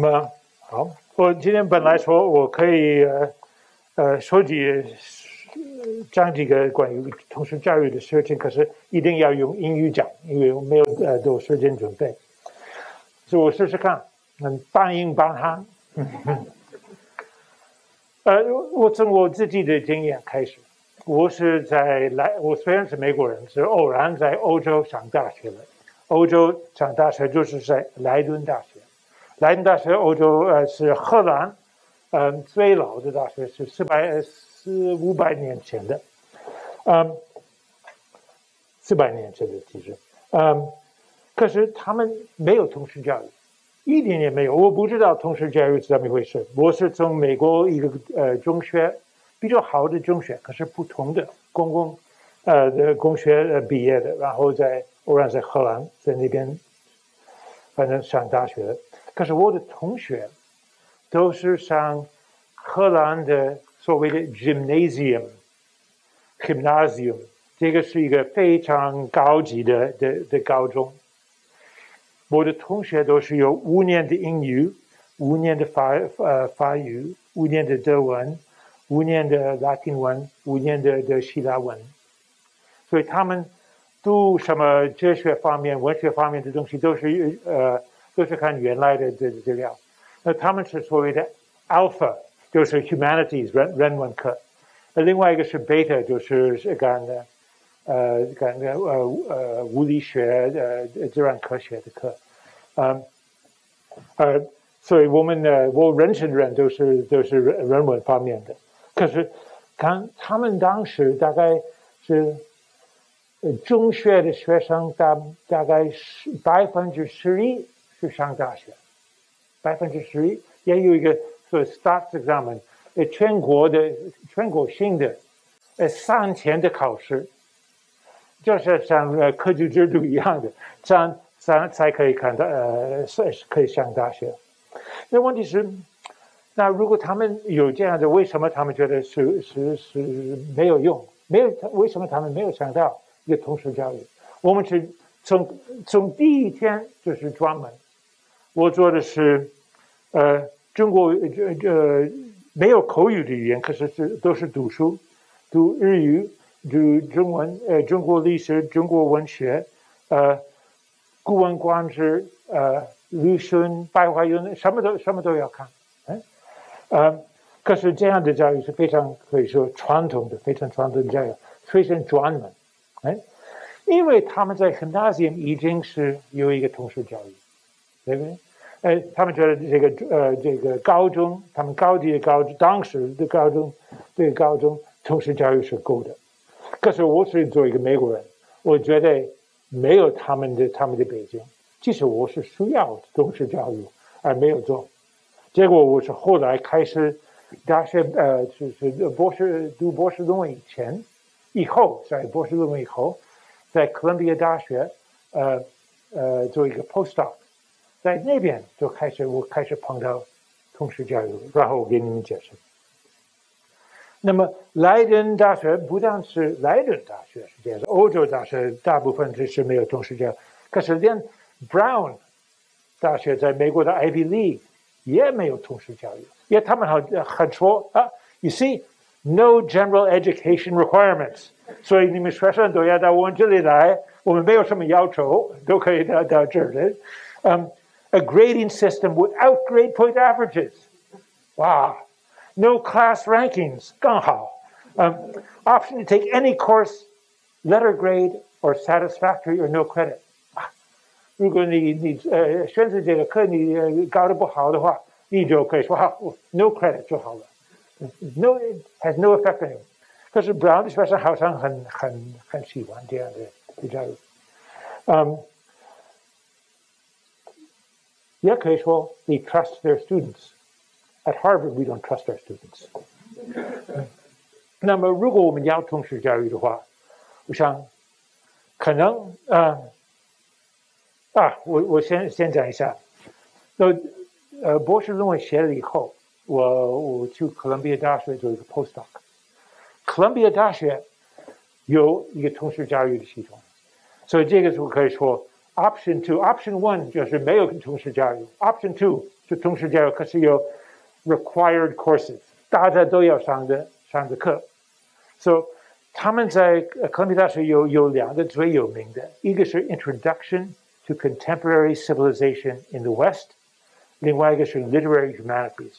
么好，我今天本来说我可以讲几个关于通识教育的事情，可是一定要用英语讲，因为我没有多时间准备，所以我试试看，半英半汉。我从我自己的经验开始，我虽然是美国人，是偶然在欧洲上大学的。欧洲上大学就是在莱顿大学，莱顿大学欧洲是荷兰最老的大学，是500年前的，400年前的其实，可是他们没有通识教育。一点也没有，我不知道通识教育是怎么回事。我是从美国一个中学比较好的中学，可是不同的公学毕业的，然后偶然在荷兰，在那边反正上大学的。可是我的同学都是上荷兰的所谓的 gymnasium， 这个是一个非常高级的高中。我的同学都是有5年的英语，5年的法语，5年的德文，5年的拉丁文，5年的希腊文，所以他们读什么哲学方面、文学方面的东西都是看原来的资料。那他们是所谓的 alpha， 就是 humanities 人文课，另外一个是 beta， 就是物理学自然科学的课，所以我认识的人都是人文方面的。可是他们当时大概是中学的学生大概11%是上大学，11%也有一个所谓 stats examen， 全国性的3000的考试。就是像科举制度一样的，这样才可以可以上大学。那问题是，那如果他们有这样的，为什么他们觉得是没有用？为什么他们没有上到一个通识教育？我们是从第一天就是专门，我做的是中国没有口语的语言，可是都是读书，读日语。读中文，中国历史、中国文学，古文观止，鲁迅、白话文，什么都要看，可是这样的教育是非常可以说传统的，非常传统的教育，非常专门，因为他们在gymnasium已经是有一个通识教育，对不对？他们觉得这个高中，他们高级的高中，当时的高中通识教育是够的。可是我是作为一个美国人，我觉得没有他们的背景。其实我是需要通识教育，而没有做。结果我是后来开始大学，就是读博士论文以后，在博士论文以后，在哥伦比亚大学，做一个 postdoc， 在那边我开始碰到通识教育，然后我给你们解释。那么莱顿大学不但是莱顿大学是这样的，欧洲大学大部分是没有通识教育，可是连 Brown 大学在美国的 Ivy League 也没有通识教育，因为他们很说you see no general education requirements， 所以你们学生都要到我们这里来，我们没有什么要求，都可以到这里。A grading system without grade point averages， 哇。No class rankings 更好。Option to take any course, letter grade or satisfactory or no credit。如果你选择这个课你搞得不好的话，你就可以说no credit 就好了。No has no effect on you。可是 Brown 的学生好像很喜欢这样的教育。也可以说 they trust their students。At Harvard, we don't trust our students. 那么，如果我们要通识教育的话，我想，可能我先讲一下。博士论文写了以后，我去哥伦比亚大学做一个 postdoc。哥伦比亚大学有一个通识教育的系统，所以这个就可以说 option 2，option 1就是没有通识教育 ，option 2。是通识教育，可是有 required courses， 大家都要上的课。So 他们在哥伦比亚大学有两个最有名的，一个是 Introduction to Contemporary Civilization in the West， 另外一个是 Literary Humanities。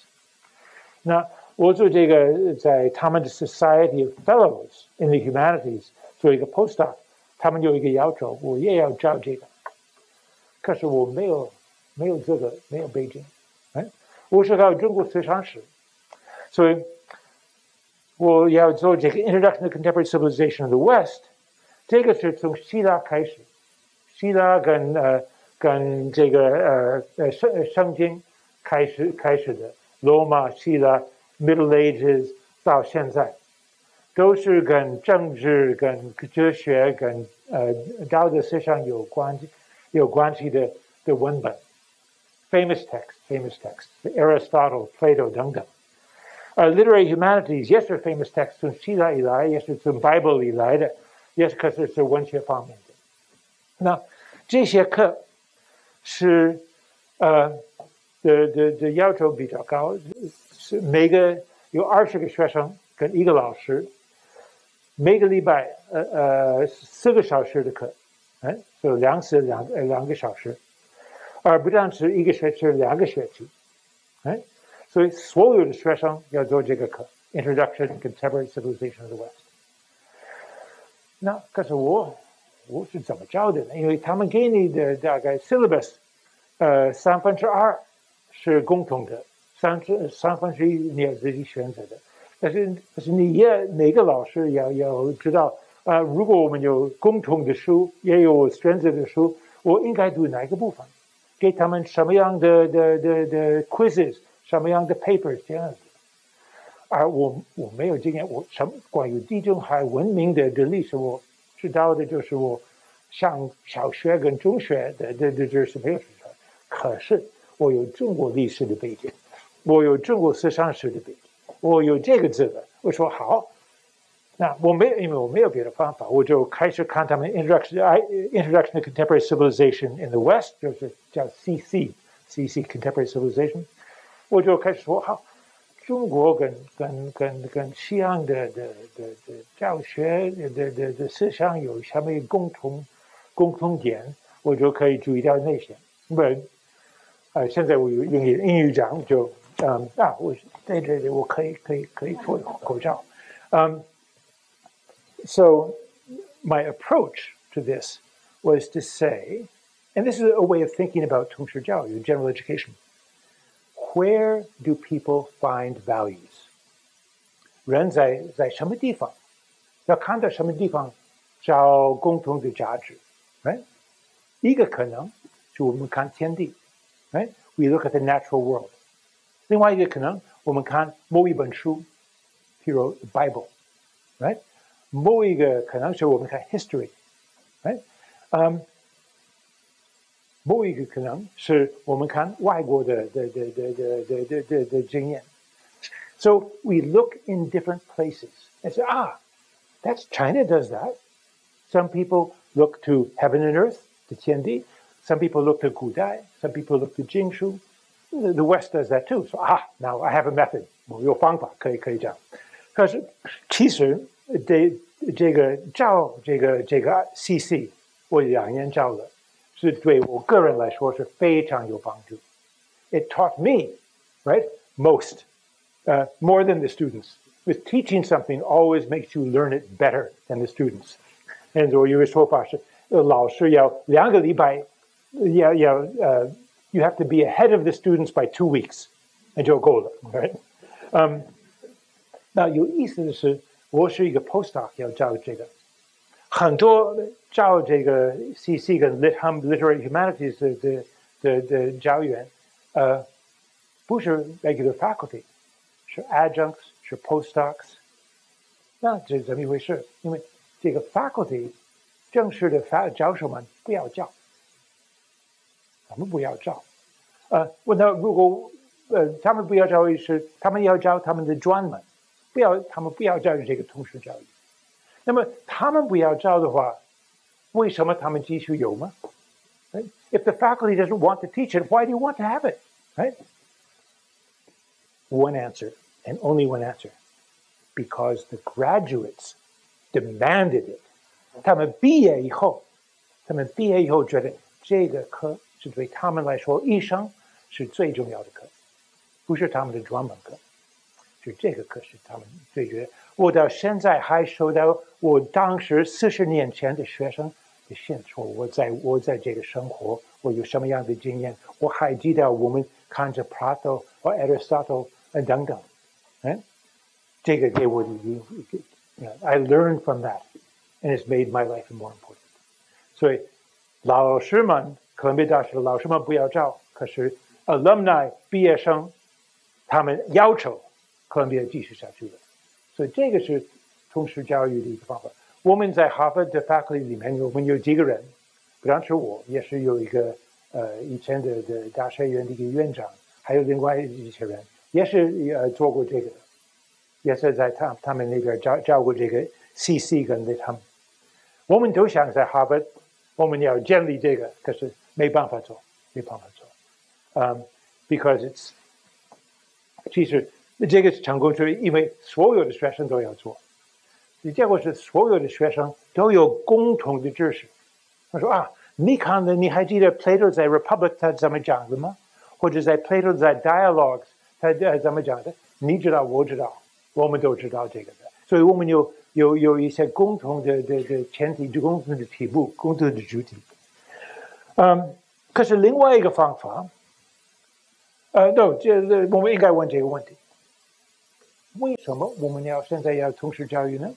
那我做这个在他们的 Society of Fellows in the Humanities 做一个 postdoc， 他们有一个要求，我也要教这个，可是我没有这个，没有背景，我是搞中国思想史，所以我要做这个 Introduction to Contemporary Civilization in the West， 这个是从希腊开始，希腊跟这个圣经开始的，罗马、希腊 Middle Ages 到现在，都是跟政治、跟哲学、跟道德思想有关系的文本 ，famous text，Aristotle、Plato 等等。Literary humanities 也是 famous text， 从希腊以来，也是从 Bible 以来的，也是可是文学方面的。那这些课是的要求比较高，是每个有20个学生跟一个老师，每个礼拜4个小时的课，就2次2个小时，而不但是1个学期2个学期，所以所有的学生要做这个课 ，Introduction to Contemporary Civilization of the West。那可是我是怎么教的呢？因为他们给你的大概 syllabus， 2/3是共同的，1/3你要自己选择的。但是你也每个老师要知道，如果我们有共同的书，也有选择的书，我应该读哪个部分？给他们什么样的quizzes， 什么样的 papers 这样子。而我没有经验，关于地中海文明的历史，我知道的就是我上小学跟中学的知识没有学出来。可是我有中国历史的背景，我有中国思想史的背景，我有这个资格。我说好，那因为我没有别的方法，我就开始看他们 Introduction to Contemporary Civilization in the West， 就是叫 CC Contemporary Civilization， 我就开始说好，中国跟西洋的教学的思想有什么共同点，我就可以注意到那些。现在我用英语讲就我在这里我可以做口罩。So my approach to this was to say, and this is a way of thinking about 通识教育 general education. Where do people find values? 人在什么地方？要看到什么地方找共同的价值？一个可能是我们看天地，We look at the natural world. 另外一个可能我们看某一本书，譬如 the Bible, right? 某一个可能是我们看 history, right? 某一个可能是我们看外国的经验。So we look in different places and say, that's China does that. Some people look to heaven and earth, to 天地. Some people look to 古代. Some people look to 经书. The West does that too. So now I have a method. 我有方法可以这样。可是其实这个照这个 CC 我2年照了。是对我个人来说是非常有帮助。It taught me, right, most, more than the students. Because teaching something always makes you learn it better than the students. And 我有个说法是，老师要2个礼拜，you have to be ahead of the students by 2 weeks， 那就够了 ，right？ 那有意思的是，我是一个 postdoc 要教这个。很多教这个 CC 跟 Literary Humanities 的教员，不是 regular faculty， 是 adjuncts， 是 postdocs。那这是怎么一回事？因为这个 faculty 正式的教授们不要教，他们不要教。问他如果他们不要教育是，他们要教他们的专门，他们不要教育这个通识教育。那么他们不要教的话，为什么他们继续有吗？ If the faculty doesn't want to teach it, why do you want to have it? Right? one answer and only one answer, because the graduates demanded it. 他们毕业以后觉得这个课是对他们来说一生是最重要的课，不是他们的专门课，是这个课是他们最觉得。我到现在还收到我当时40年前的学生的信，说我在这个生活，我有什么样的经验。我还记得我们看着 Plato 或 Aristotle 等等，这个给我的I learned from that, and it's made my life more important. 所以老师们，哥伦比亚大学的老师们不要找，可是 alumni 毕业生，他们要求哥伦比亚继续下去的。所以这个是通识教育的一个方法。我们在哈佛的 faculty 里面，我们有几个人，不单是我，也是有一个以前的大学院的一个院长，还有另外一些人，也是做过这个，也是在他们那边照顾这个 CC 跟他们。我们都想在哈佛，我们要建立这个，可是没办法做。Because it's 其实这个成功是因为所有的学生都要做，结果是所有的学生都有共同的知识。他说啊，你看的，你还记得 Plato 在 Republic 他怎么讲的吗？或者在 Plato 在 Dialogues 他怎么讲的？你知道，我知道，我们都知道这个的。所以我们有一些共同的前提，共同的题目，共同的主题。可是另外一个方法，我们应该问这个问题：为什么我们现在要通识教育呢？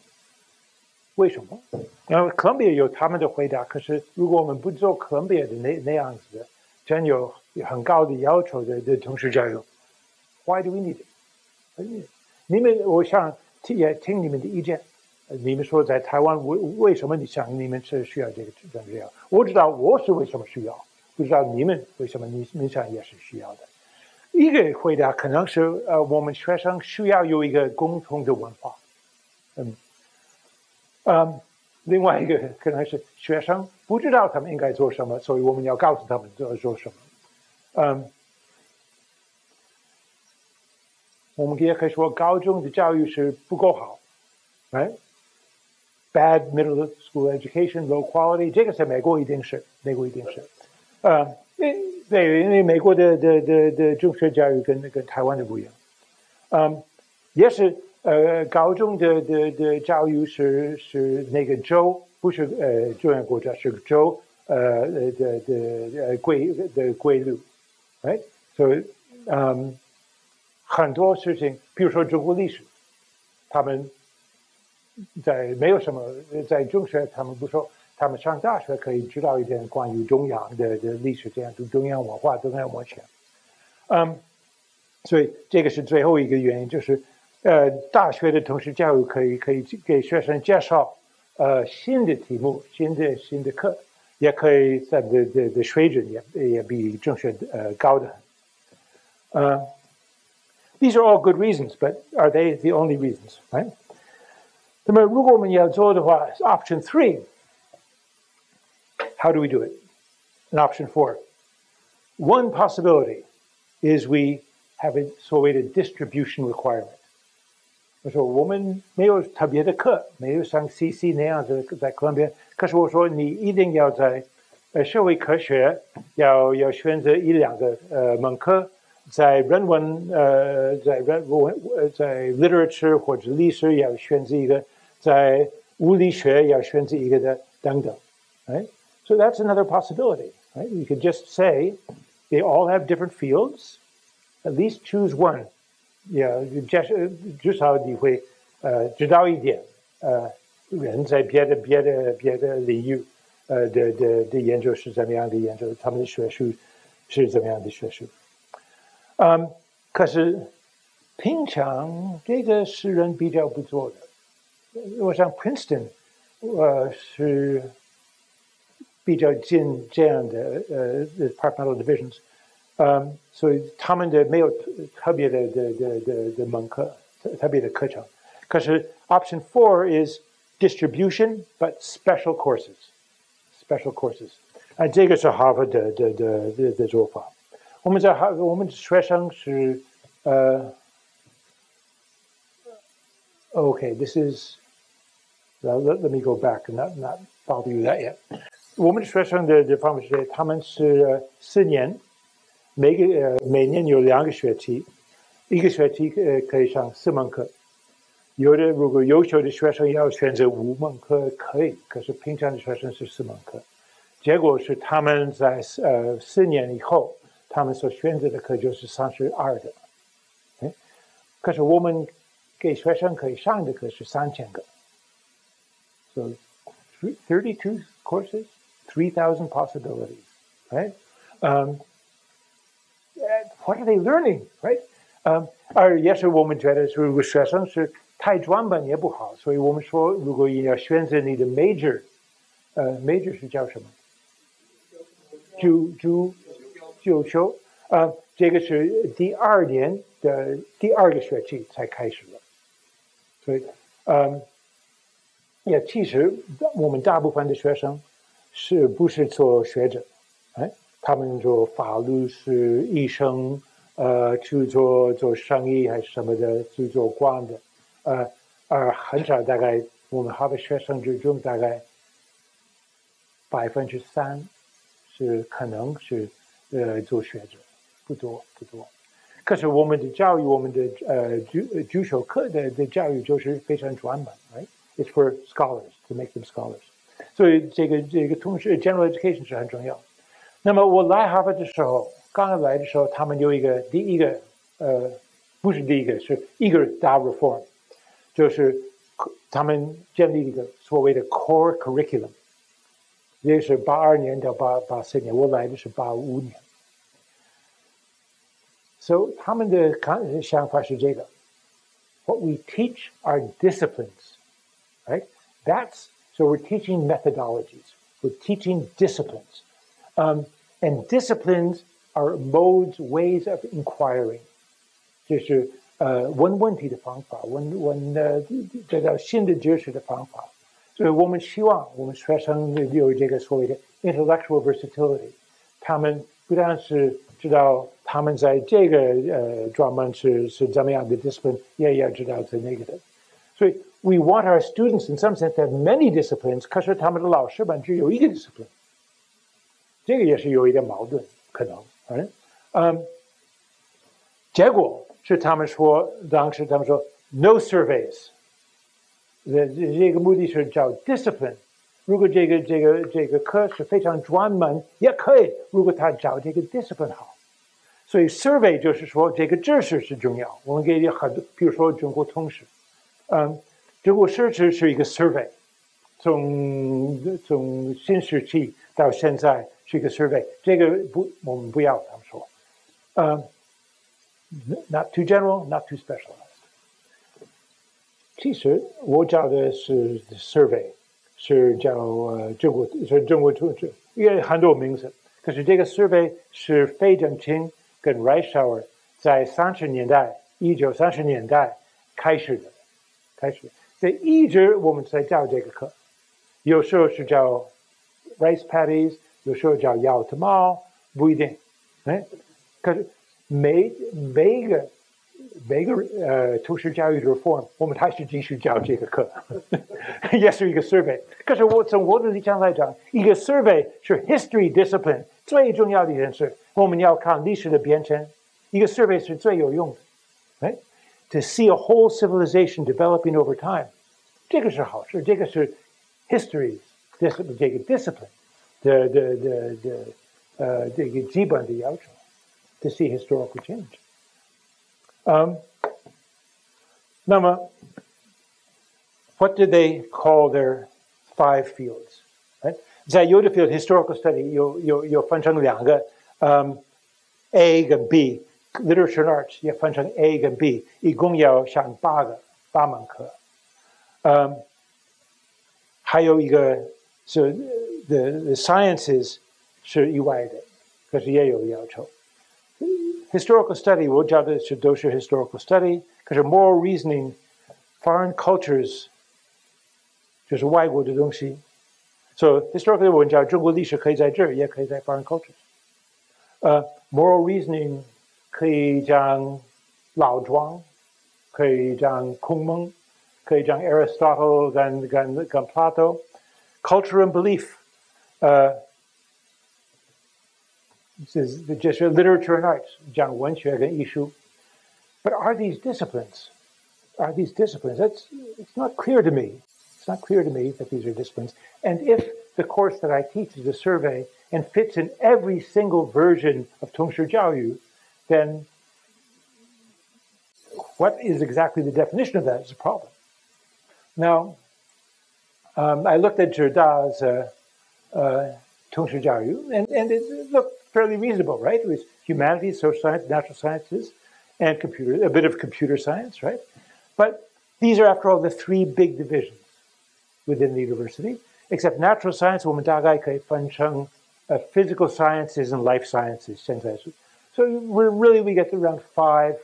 为什么？然后哥伦比亚有他们的回答，可是如果我们不做哥伦比亚的那样子的，真有很高的要求的通识教育 ，Why do we need it？ 你们，我想也听你们的意见。你们说在台湾为什么你们是需要这样？我知道我是为什么需要，不知道你们为什么你们想也是需要的。一个回答可能是我们学生需要有一个共同的文化，另外一个可能是学生不知道他们应该做什么，所以我们要告诉他们做什么。我们也可以说高中的教育是不够好，Bad middle school education, low quality， 这个在美国一定是，对，因为美国的中学教育跟台湾的不一样，也是高中的教育是那个州，不是中央国家，是州的规律，所以很多事情，比如说中国历史，他们没有什么在中学，他们不说，他们上大学可以知道一点关于中央的历史，这样中央文化、中央文学。所以这个是最后一个原因，就是大学的通识教育可以给学生介绍新的题目、新的课，也可以他的水准也比中学高的很。These are all good reasons, but are they the only reasons, right? 那么如果我们要做的话 ，Option 3 How do we do it? And option 4, one possibility is we have a 所谓的 distribution requirement. 我说我们没有特别的课，没有像 CC 那样子在课边，可是我说你一定要在社会科学要选择一两个门课，在人文在 literature 或者历史要选择一个，在物理学要选择一个的等等。Right? So that's another possibility. Right? You could just say they all have different fields. At least choose one. Yeah, 至少你会知道一点人在别的领域的研究是怎么样的研究，他们的学术是怎么样的学术。可是平常这个是人比较不做的。我想 Princeton 是比较近这样的departmental divisions， 所以他们的没有特别的门课，特别的课程。可是 Option 4 is distribution but special courses。这个是哈佛的做法。我们学生是 Okay, this is, let me go back, not bother you that yet. 我们的学生的方式是，他们是4年，每年有2个学期，一个学期可以上4门课。有的如果优秀的学生要选择5门课可以，可是平常的学生是4门课。结果是他们在4年以后，他们所选择的课就是32个。可是我们给学生可以上的课是3000个。So 32 courses, 3,000 possibilities, right? What are they learning, right? 而也是我们觉得，如果学生是太专门也不好，所以我们说，如果你要选择你的 major 是叫什么？主修，这个是第2年的第2个学期才开始的，所以，也其实我们大部分的学生不是做学者，他们做法律是医生，去做生意还是什么的，去做官的。很少，大概我们哈佛学生之中，大概3%是可能是做学者，不多。可是我们的教育，我们的主修课的教育就是非常专门 ，right? It's for scholars to make them scholars. 所以这个通识 general education 是很重要。那么我来哈佛的时候，刚来的时候，他们有第一个不是第一个，是一个大 reform。就是他们建立一个所谓的 core curriculum， 也是82年到84年，我来的是85年。So 他们的想法是这个 ：What we teach are disciplines, right? So we're teaching methodologies, we're teaching disciplines, and disciplines are modes, ways of inquiring， 就是。问问题的方法，得到新的知识的方法，所以我们希望我们学生有这个所谓的 intellectual versatility， 他们不但是知道他们在这个专门是怎么样的 discipline， 也要知道在那个的。所以 we want our students in some sense to have many disciplines， 可是他们的老师们只有一个 discipline， 这个也是有一点矛盾，可能，结果。是他们说，当时他们说 no surveys， 这个目的是叫 discipline。如果这个课是非常专门，也可以。如果他找这个 discipline 好，所以 survey 就是说这个知识是重要。我们给你很多，比如说中国通识，中国史是一个 survey， 从新时期到现在是一个 survey。这个我们不要，他们说，not too general, not too specialized。其实我找的是 survey， 是叫中国通识，也很多名字。可是这个 survey 是费正清跟 Reischauer 在1930年代开始的。所以一直我们在教这个课，有时候是叫 rice paddies， 有时候叫摇头猫，不一定。可是每个通识教育的 reform， 我们还是继续教这个课，也是一个 survey。可是从我的立场来讲，一个 survey 是 history discipline 最重要的一件事。我们要看历史的变迁，一个 survey 是最有用的。To see a whole civilization developing over time， 这个是好事，这个是 history 这个 discipline 的这个基本的要求。To see historical change， 那么 what did they call their 5 fields？ 在有的 field historical study 有分成2个，A 跟 B。Literature and Arts 也分成 A 跟 B， 一共要上8门课。还有一个是 the sciences 是意外的，可是也有要求。Historical study 我教的都是 historical study， 可是 moral reasoning、foreign cultures 就是外国的东西。So historically 我们教中国历史可以在这儿，也可以在 foreign cultures。moral reasoning 可以讲老庄，可以讲孔孟，可以讲 Aristotle 跟 Plato, culture and belief, this is just literature and arts, 讲文学跟艺术。But are these disciplines? Are these disciplines? It's not clear to me. It's not clear to me that these are disciplines. And if the course that I teach is a survey and fits in every single version of 通识教育, then what is exactly the definition of that is a problem. Now, I looked at 浙大's 通识教育, and it looked fairly reasonable, right? It was humanities, social science, natural sciences, and a bit of computer science, right? But these are, after all, the three big divisions within the university, except natural science, 我们大概可以分成 physical sciences and life sciences. So we get to around five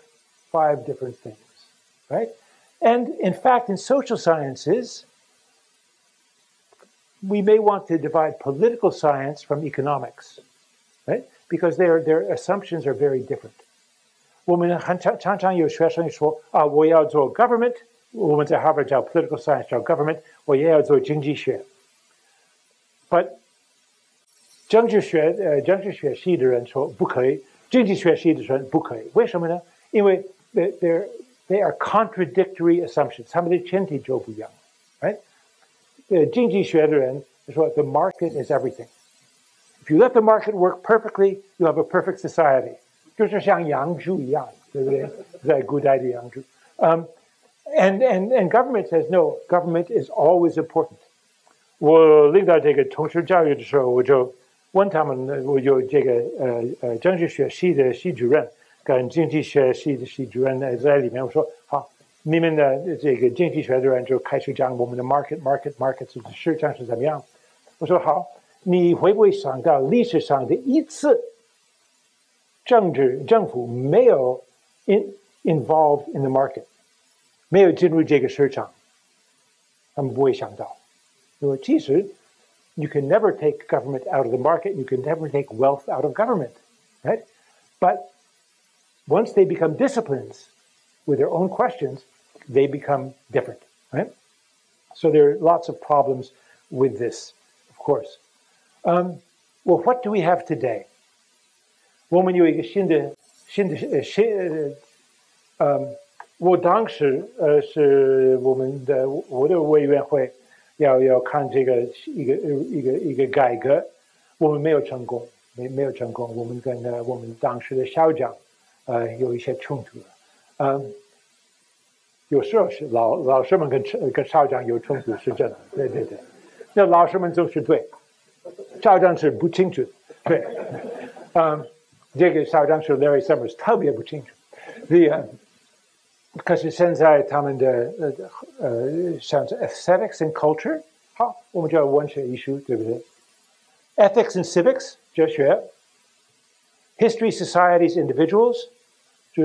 different things, right? And in fact, in social sciences, we may want to divide political science from economics, right? Because their assumptions are very different. 我们常常有学生说我要做 government, 我们在 Harvard 叫 political science 叫 government, 我也要做经济学。But 政治学系的人说不可以，经济学系的人不可以，为什么呢？因为 they are contradictory assumptions, 他们的前提就不一样 right? 经济学的人说 the market is everything. If you let the market work perfectly, you have a perfect society. 就是像洋猪一样，对不对？在古代的洋猪。And government says no, government is always important. 我领导这个通识教育的时候，我就问他们，我有这个政治学系的系主任跟经济学系的系主任在里面，我说好，你们的这个经济学的人就开始讲我们的 market 市场是怎么样。我说好，你会不会想到历史上的一次政府没有 involved in the market， 没有进入这个市场，他们不会想到。其实 you can never take government out of the market, you can never take wealth out of government, right? But once they become disciplines with their own questions, they become different, right? So there are lots of problems with this, of course. Well, what do we have today? 我们有一个新的我当时是我的委员会要看这个一个改革，我们没有成功，没有成功，我们跟我们当时的校长有一些冲突了，有时候是老师们跟校长有冲突是真的，对，那老师们就是对，校长是不清楚，对，这个校长是 Larry Summers 特别不清楚，可是现在他们的像是 aesthetics and culture， 好，我们叫文学艺术，对不对 ？ethics and civics 哲学 ，history societies individuals， 就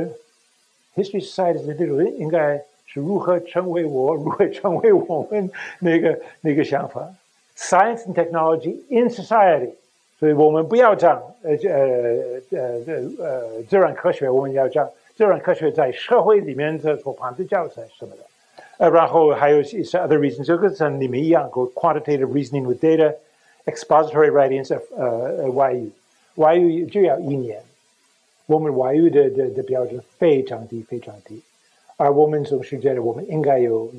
history societies individuals 应该是如何成为如何成为我们那个想法 ，science and technology in society， 所以我们不要讲自然科学，我们要讲。自然科学在社会里面做反对教材什么的，然后还有一些 other reasons， 这个像你们一样 quantitative reasoning with data, expository writings of 外语就要1年，我们外语的标准非常低，而我们总是觉得我们应该有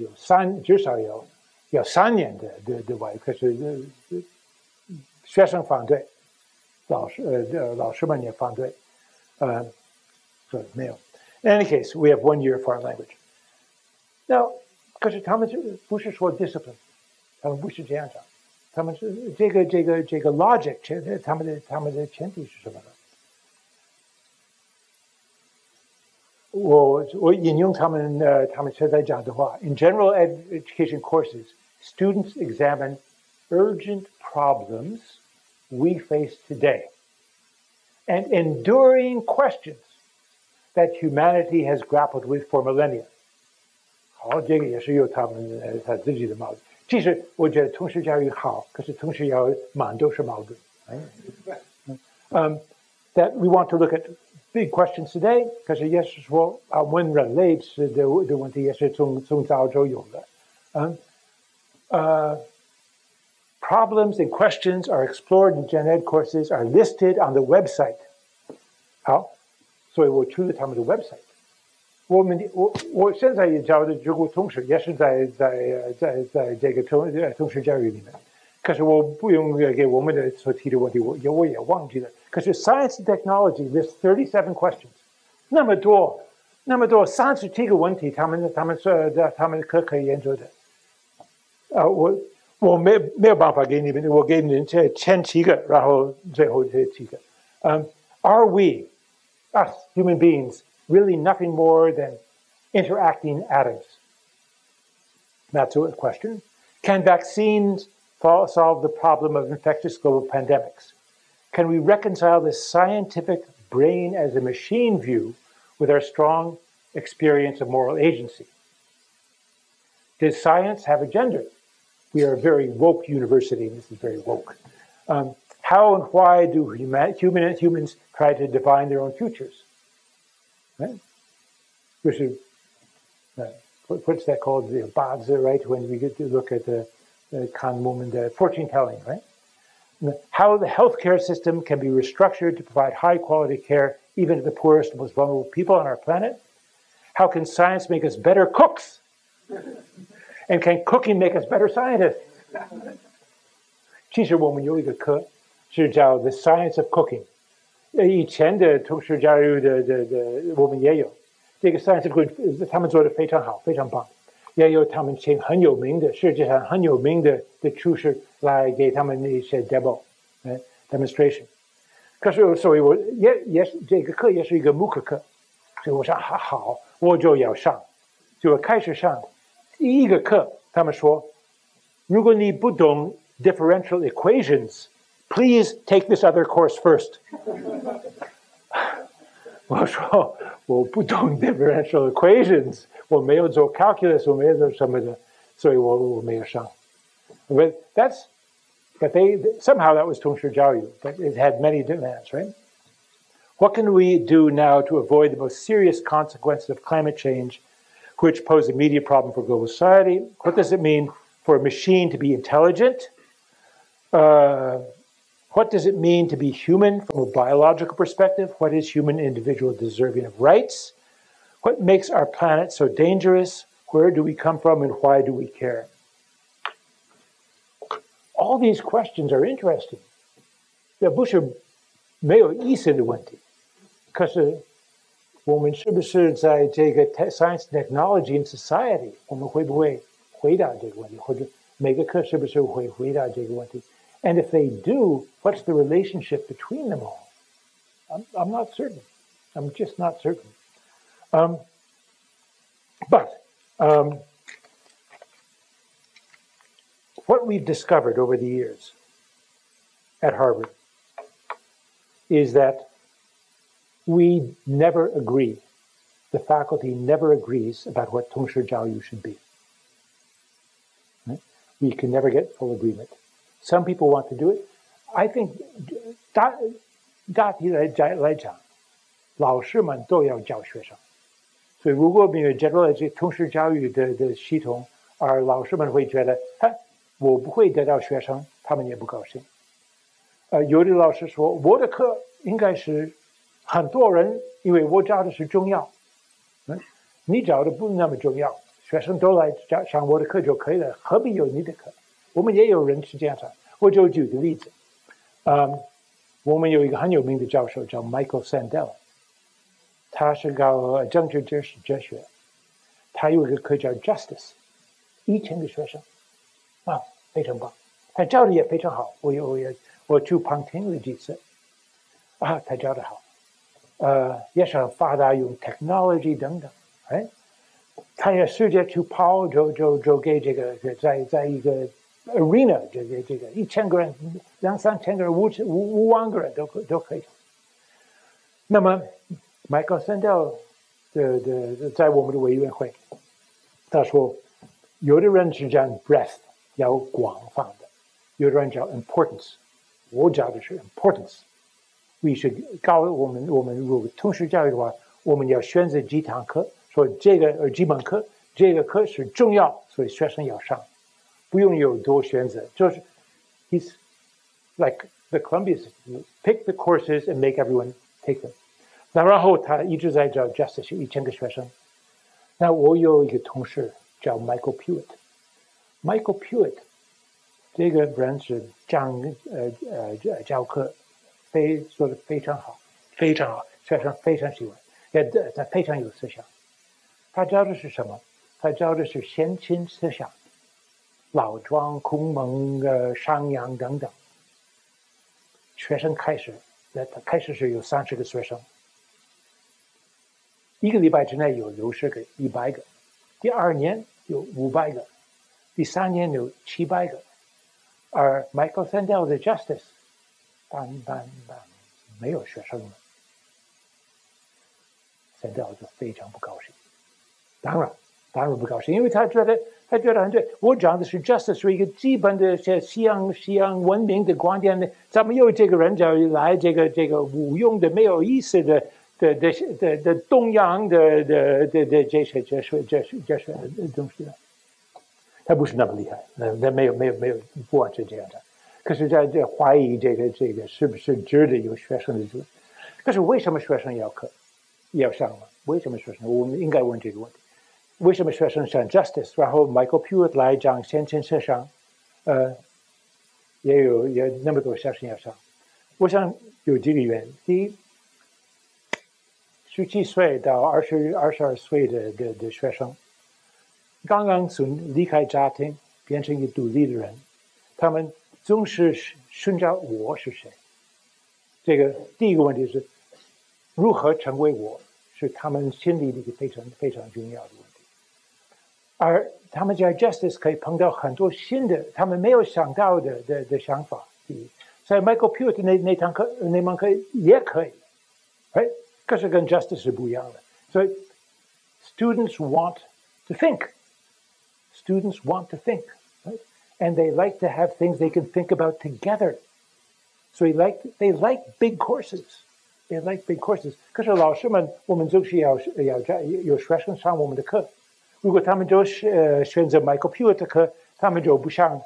至少要3年的外语，可是学生反对，老师们也反对，所以没有。In any case, we have 1 year for our language. Now, 可是他们不是说 discipline， 他们不是这样讲，他们是这个 logic， 他们的前提是什么呢？我引用他们现在讲的话 ：In general education courses, students examine urgent problems we face today, and enduring questions that humanity has grappled with for millennia. 好，这个也是有他自己的矛盾。其实我觉得通识教育好，可是同时要都是矛盾。That we want to look at big questions today， 可是也是说问人类的问题也是从早就有了。Problems and questions are explored in gen ed courses are listed on the website. 好，所以我去了他们的 website。我现在也教的中国通识，也是在这个通识教育里面。可是我不用给我们的所提的问题，我也忘记了。可是 Science and Technology lists 37 questions， 那么多37个问题，他们可以研究的。我没有办法给你们，我给你们前7个，然后最后这7个。Are we, us human beings, really nothing more than interacting atoms? That's a question. Can vaccines solve the problem of infectious global pandemics? Can we reconcile the scientific brain as a machine view with our strong experience of moral agency? Does science have a gender? We are a very woke university, and this is very woke. How and why do humans try to define their own futures? Right? What's that called? The Bazi, right? When we get to look at the Kanmum, the fortune telling, right? How the healthcare system can be restructured to provide high quality care even to the poorest and most vulnerable people on our planet? How can science make us better cooks? And can cooking make us better scientists? 其实我们有一个课是叫 The Science of Cooking， 以前的通识教育的我们也有这个 Science of Cooking， 他们做的非常好，非常棒。也有他们请很有名的世界上很有名的厨师来给他们一些 demonstration。可是所以我也是这个课也是一个MOOC课，所以我说好，我就要上，就开始上。第一个课，他们说，如果你不懂 differential equations, please take this other course first. 我说我不懂 differential equations， 我没有做 calculus， 我没有做什么的，所以我没有上。But somehow that was 通识教育, but it had many demands, right? What can we do now to avoid the most serious consequences of climate change, which pose a immediate problem for global society? What does it mean for a machine to be intelligent? What does it mean to be human from a biological perspective? What is human individual deserving of rights? What makes our planet so dangerous? Where do we come from and why do we care? All these questions are interesting. 这不是没有意思的问题，可是我们是不是在这个 science, technology and society， 我们会不会回答这个问题，或者每个课是不是会回答这个问题 ？And if they do, what's the relationship between them all? I'm not certain. I'm just not certain. What we've discovered over the years at Harvard is that we never agree. The faculty never agrees about what 通识教育 should be. Right? We can never get full agreement. Some people want to do it. I think 大体来讲，老师们都要教学生。所以如果没有 generalize 通识教育的系统，而老师们会觉得，我不会得到学生，他们也不高兴。有的老师说，我的课应该是很多人，因为我教的是重要。你教的不那么重要，学生都来上我的课就可以了，何必有你的课？我们也有人是这样想。我就举个例子，我们有一个很有名的教授叫 Michael Sandel， 他是搞政治哲学，他有一个课叫 Justice，1000个学生。非常棒，他教的也非常好，我去旁听了几次，他教的好，也是很发达，用 technology 等等，他也世界去跑，就给这个在一个 arena， 这个1000个人、2-3000个人、5万个人都可以。那么 Michael Sandel 在我们的委员会，他说，有的人是讲 breadth。要广泛的，有的人叫 importance， 我教的是 importance。we should 告诉我们如果通识教育的话，我们要选择几堂课，说这个几门课，这个课是重要，所以学生要上，不用有多选择，就是 he's like the Columbia pick the courses and make everyone take them。然后他一直在找 justice 1000个学生。那我有一个同事叫 Michael Pewitt。Michael Pewitt 这个人是教课做得非常好，非常好，学生非常喜欢，他非常有思想。他教的是什么？他教的是先秦思想，老庄、孔孟、商鞅等等。学生开始是有30个学生，一个礼拜之内有60个、100个，第2年有500个，第3年有700个，而 Michael Sandel 的 Justice 没有学生了。Sandel 就非常不高兴，当然不高兴，因为他觉得很对。我讲的是 Justice 是一个基本的西洋文明的观点的，咱们有这个人就来这个无用的、没有意思的东洋的这些东西呢，他不是那么厉害，那没有不完全这样的。可是在怀疑这个是不是值得有学生的做？可是为什么学生要上呢？为什么学生？我们应该问这个问题。为什么学生上 Justice， 然后 Michael Pewitt 来讲先秦思想，也有那么多学生要上？我想有几个原因。第一，17岁到22岁的学生，刚刚从离开家庭变成一个独立的人，他们总是寻找我是谁。这个第一个问题是，如何成为我，是他们心里的一个非常非常重要的问题。而他们在 Justice 可以碰到很多新的他们没有想到的想法。在 Michael Pewitt 那门课也可以，可是跟 Justice 是不一样的。所以 students want to think. Students want to think, right? And they like to have things they can think about together. So they like big courses. They like big courses. 可是老师们，我们就是要有学生上我们的课。如果他们就选择 Michael Pewitt 的课，他们就不想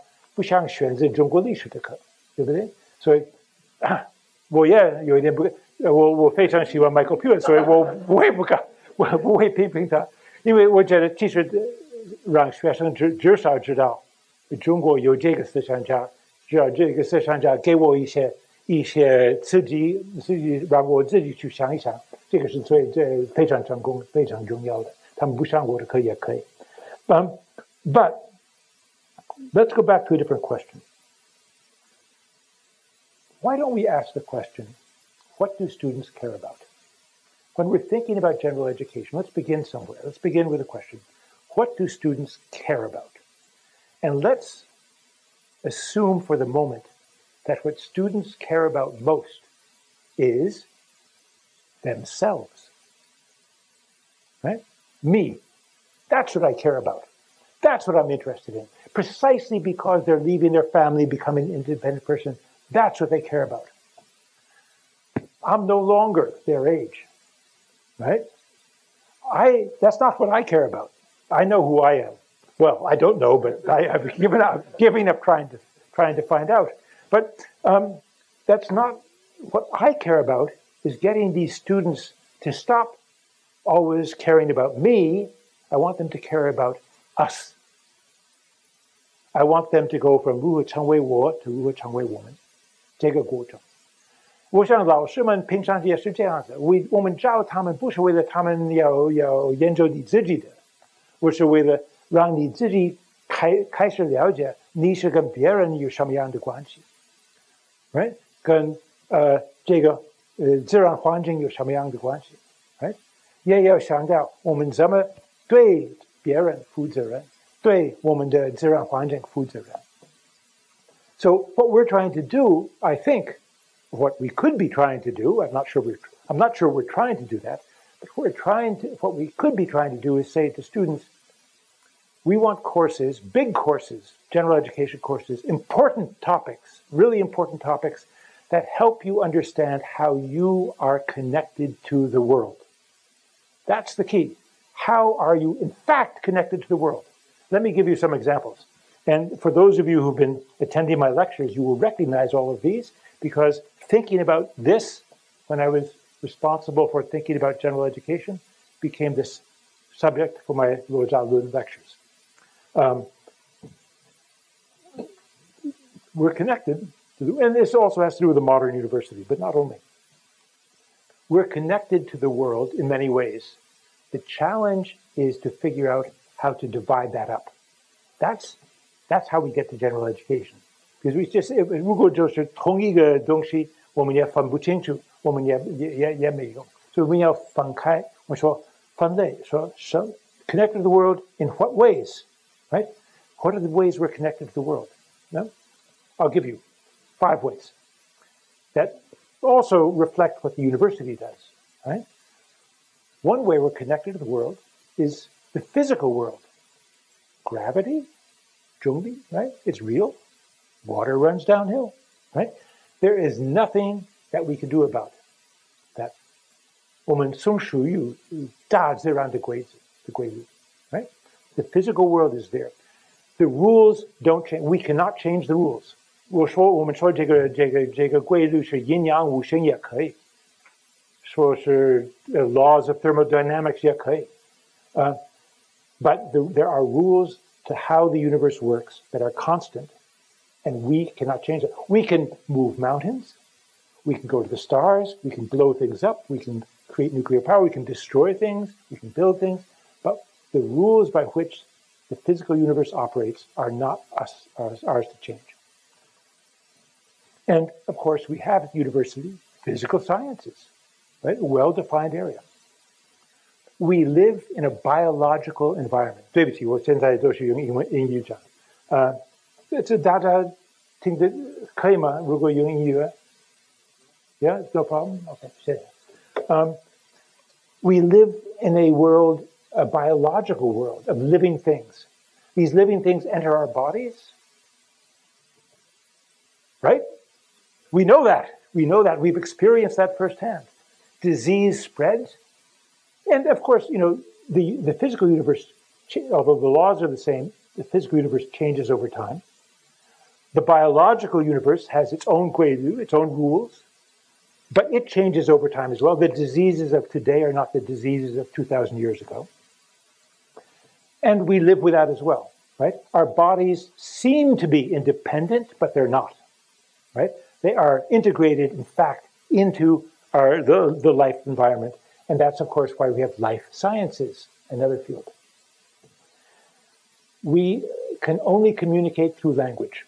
选择中国历史的课，对不对？所以我也有一点我非常喜欢 Michael Pewitt， 所以我不会批评他，因为我觉得其实让学生至少知道中国有这个思想家，只要这个思想家给我一些刺激让我自己去想一想，这个是最非常成功、非常重要的。他们不上我的课也可以。But let's go back to a different question. Why don't we ask the question, what do students care about? When we're thinking about general education, let's begin somewhere. Let's begin with a question. What do students care about? And let's assume for the moment that what students care about most is themselves. Right? Me. That's what I care about. That's what I'm interested in. Precisely because they're leaving their family, becoming an independent person. That's what they care about. I'm no longer their age. Right? That's not what I care about. I know who I am. Well, I don't know, but I've given up trying to find out. But that's not what I care about, is getting these students to stop always caring about me. I want them to care about us. I want them to go from 如何成为我 to 如何成为我们这个过程。我想老师们平常也是这样子，我们教他们不是为了他们要研究你自己的，我是为了让你自己开始了解你是跟别人有什么样的关系， right？ 跟这个自然环境有什么样的关系， right？ 也要想到我们怎么对别人负责任，对我们的自然环境负责任。So what we're trying to do, I think, what we could be trying to do, I'm not sure we're trying to do that, but what we could be trying to do is say to students, we want courses, big courses, general education courses, important topics, really important topics that help you understand how you are connected to the world. That's the key. how are you in fact connected to the world? Let me give you some examples. And for those of you who've been attending my lectures, you will recognize all of these, because thinking about this when I was responsible for thinking about general education became this subject for my Roja Lun lectures. We're connected, and this also has to do with the modern university, but not only. We're connected to the world in many ways. The challenge is to figure out how to divide that up. That's how we get to general education. Because we just, 如果就是同一个东西，我们也分不清楚，我们也没用。所以我们要分开，我说分类，说connected to the world in what ways, right? What are the ways we're connected to the world? No? I'll give you 5 ways that also reflect what the university does, right? One way we're connected to the world is the physical world. Gravity, zhongbi, right? It's real. Water runs downhill, right? There is nothing that we can do about that. 我们松属于大自然的规律, right? The physical world is there. The rules don't change. We cannot change the rules. 我们说这个规律是阴阳五行也可以，说是laws of thermodynamics也可以。But there are rules to how the universe works that are constant, and we cannot change it. We can move mountains, we can go to the stars, we can blow things up, we can create nuclear power, we can destroy things, we can build things, but the rules by which the physical universe operates are not ours to change. And of course, we have at the university physical sciences, right? A well-defined area. We live in a biological environment. 对不起，我现在都是用英语讲。这大家听得可以吗？如果用英语 ？Yeah, no problem. Okay, 谢谢。We live in a world, a biological world of living things. These living things enter our bodies, right? We know that. We know that. We've experienced that firsthand. Disease spreads. And of course, you know, the physical universe, although the laws are the same, the physical universe changes over time. The biological universe has its own guilu, its own rules, but it changes over time as well. The diseases of today are not the diseases of 2,000 years ago. And we live with that as well, right? Our bodies seem to be independent, but they're not, right? They are integrated, in fact, into the life environment. And that's, of course, why we have life sciences, another field. We can only communicate through language,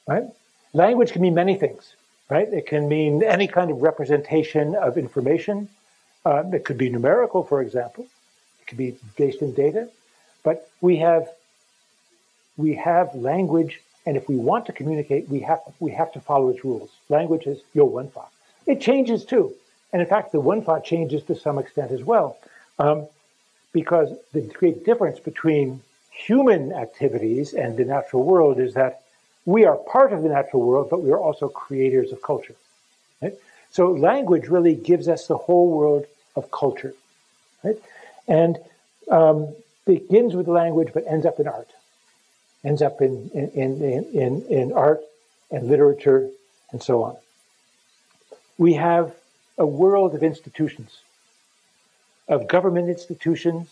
right? Language can mean many things, right? It can mean any kind of representation of information. It could be numerical, for example. It could be based in data. But we have language, and if we want to communicate, we have to follow its rules. Language is 有文法. It changes too. And in fact, the Wenfa changes to some extent as well, because the great difference between human activities and the natural world is that we are part of the natural world, but we are also creators of culture. Right? So language really gives us the whole world of culture, right? And begins with language, but ends up in art, ends up in art and literature and so on. We have a world of institutions, of government institutions,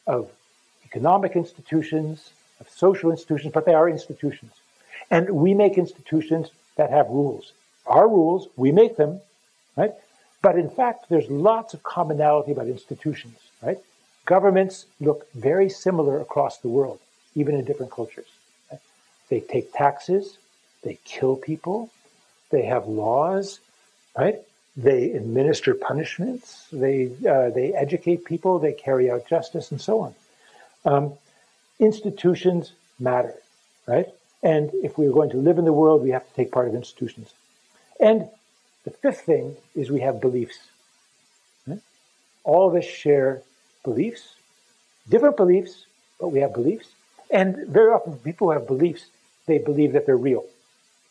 of economic institutions, of social institutions, but they are institutions. And we make institutions that have rules. Our rules, we make them, right? But in fact, there's lots of commonality about institutions, right? Governments look very similar across the world, even in different cultures. Right? They take taxes, they kill people, they have laws, right? They administer punishments, they educate people, they carry out justice, and so on. Institutions matter, right? And if we're going to live in the world, we have to take part of institutions. And the fifth thing is we have beliefs. Right? All of us share beliefs, different beliefs, but we have beliefs. And very often people who have beliefs, they believe that they're real,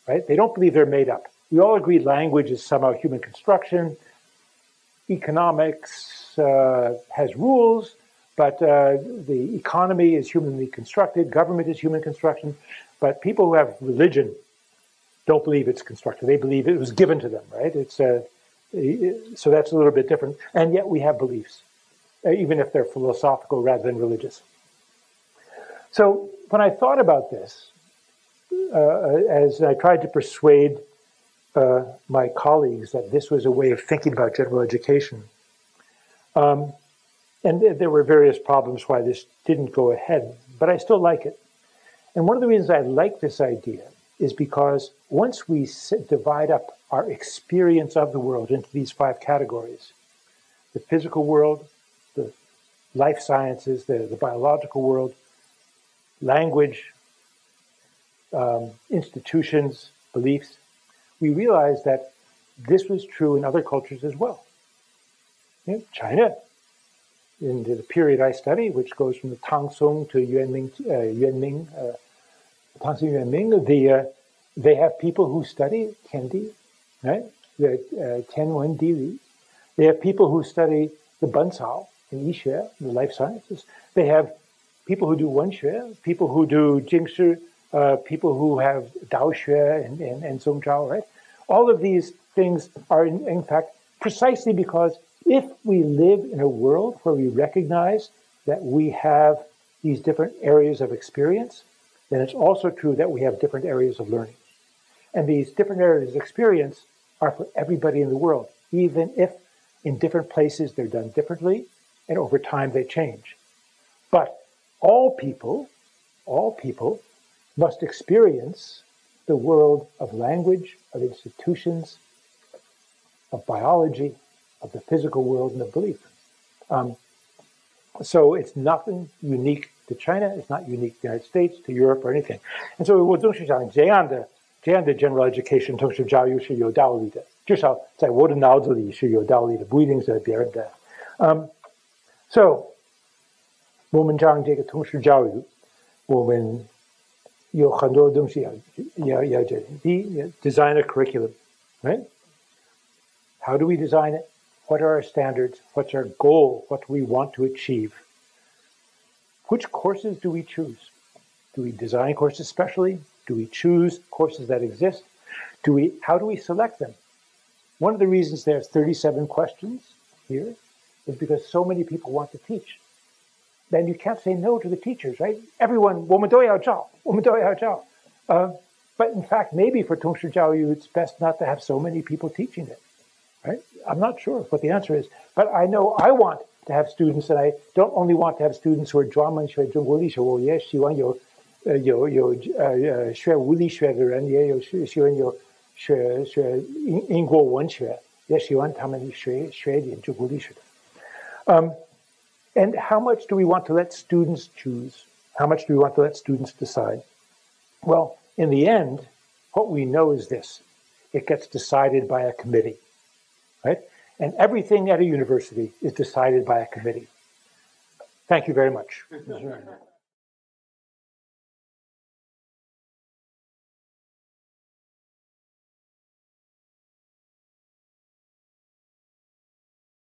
right? They don't believe they're made up. We all agree language is somehow human construction. Economics, has rules, but the economy is humanly constructed, government is human construction, but people who have religion don't believe it's constructed. They believe it was given to them, right? So that's a little bit different. And yet we have beliefs, even if they're philosophical rather than religious. So when I thought about this, as I tried to persuade my colleagues that this was a way of thinking about general education, and there were various problems why this didn't go ahead, but I still like it. And one of the reasons I like this idea is because once we divide up our experience of the world into these 5 categories, the physical world, the life sciences, the biological world, language, institutions, beliefs, we realize that this was true in other cultures as well. China, in the period I study, which goes from the Tang Song to Yuanming, they have people who study Tiandi, right? The Tianwen Dili. They have people who study the Bancao in Yixue, the life sciences. They have people who do Wenxue, people who do Jingshi, people who have Daoxue and Zhongzhao, right? All of these things are, in fact, precisely because if we live in a world where we recognize that we have these different areas of experience, then it's also true that we have different areas of learning. And these different areas of experience are for everybody in the world, even if in different places they're done differently, and over time they change. But all people must experience the world of language, of institutions, of biology, of the physical world, and of belief. So it's nothing unique to China, it's not unique to the United States, to Europe, or anything. And so 我总是想这样的 general education 通识教育是有道理的，至少在我的脑子里是有道理的，不一定是别人的。So 我们讲这个通识教育，我们有很多东西要决定。第一 ，design a curriculum, right? How do we design it? What are our standards? What's our goal? What do we want to achieve? Which courses do we choose? Do we design courses specially? Do we choose courses that exist? How do we select them? One of the reasons there's 37 questions here is because so many people want to teach. Then you can't say no to the teachers, right? Everyone, 我们都要教. But in fact, maybe for 通识教育, it's best not to have so many people teaching it, right? I'm not sure what the answer is, but I know I want to have students, and I don't only want to have students who are 专门学中国历史，我也喜欢有学物理学的人，也有喜欢有学英国文学，也喜欢他们学一点中国历史的。And how much do we want to let students choose? How much do we want to let students decide? Well, in the end, what we know is this. It gets decided by a committee, right? And everything at a university is decided by a committee. Thank you very much.